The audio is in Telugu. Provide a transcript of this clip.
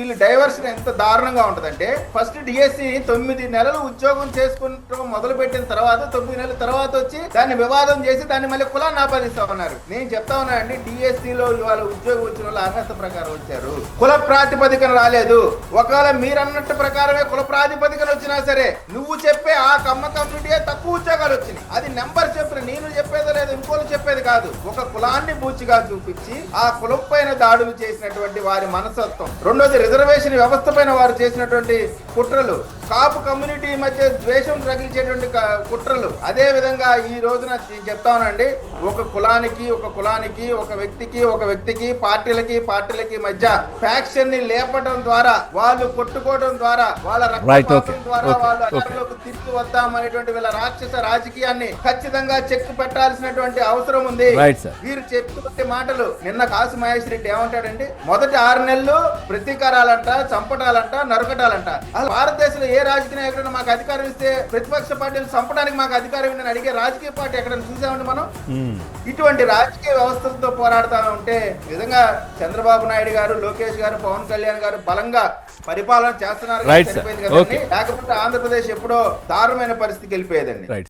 వీళ్ళు డైవర్షన్ ఎంత దారుణంగా ఉంటదంటే, ఫస్ట్ డిఎస్సి 9 నెలలు ఉద్యోగం చేసుకుంటూ మొదలు పెట్టిన తర్వాత 9 నెలల తర్వాత వచ్చి దాన్ని వివాదం చేసి దాన్ని మళ్ళీ కులాన్ని ఆపాదిస్తా ఉన్నారు. నేను చెప్తా ఉన్నా అండి, డిఎస్సిలో ఇవాళ ఉద్యోగం వచ్చిన వాళ్ళు అర్హత ప్రకారం వచ్చారు, కుల ప్రాతిపదికన రాలేదు. ఒకవేళ మీరు అన్నట్టు ప్రకారమే కుల ప్రాతిపదికన వచ్చినా సరే నువ్వు చెప్పే ఆ కమ్మ కమ్యూనిటీ తక్కువ ఉద్యోగాలు వచ్చినాయి. అది నెంబర్ చెప్పిన నేను చెప్పేది లేదు, ఇంకోళ్ళు చెప్పేది కాదు. ఒక కులాన్ని బూచిగా చూపించి ఆ కులం పైన దాడులు చేసినటువంటి వారి మనస్తత్వం. రెండోది రిజర్వేషన్ వ్యవస్థ పైన వారు చేసినటువంటి కుట్రలు, కాపు కమ్యూనిటీ మధ్య ద్వేషం రగిల్చేటువంటి కుట్రలు. అదే విధంగా ఈ రోజున నేను చెప్తానండి, ఒక కులానికి ఒక వ్యక్తికి పార్టీలకి మధ్య ఫ్యాక్షన్ ని లేపడం ద్వారా, వాళ్ళు కొట్టుకోవడం ద్వారా, వాళ్ళ రక్తపాతం ద్వారా వాళ్ళు అధికారంలోకి తిరిగి వద్దామనేటువంటి వీళ్ళ రాక్షస రాజకీయాన్ని ఖచ్చితంగా చెక్ పెట్టాల్సినటువంటి అవసరం ఉంది. వీరు చెప్తున్న మాటలు నిన్న కాసు మహేష్ రెడ్డి ఏమంటాడండి, మొదటి 6 నెలలు ప్రతీకారాలంట, చంపటాలంట, నరకటాలంట. అసలు భారతదేశంలో ఏ రాజకీయ నాయకుడు మాకు అధికారం ఇస్తే ప్రతిపక్ష పార్టీలు చంపడానికి మాకు అధికారం ఇవ్వని అడిగే రాజకీయ పార్టీ ఎక్కడ చూసామండి మనం? ఇటువంటి రాజకీయ వ్యవస్థలతో పోరాడుతూ ఉంటే నిజంగా చంద్రబాబు నాయుడు గారు, లోకేష్ గారు, పవన్ కళ్యాణ్ గారు బలంగా పరిపాలన చేస్తున్నారు. లేకపోతే ఆంధ్రప్రదేశ్ ఎప్పుడో దారుణమైన పరిస్థితికి వెళ్ళిపోయేదండి.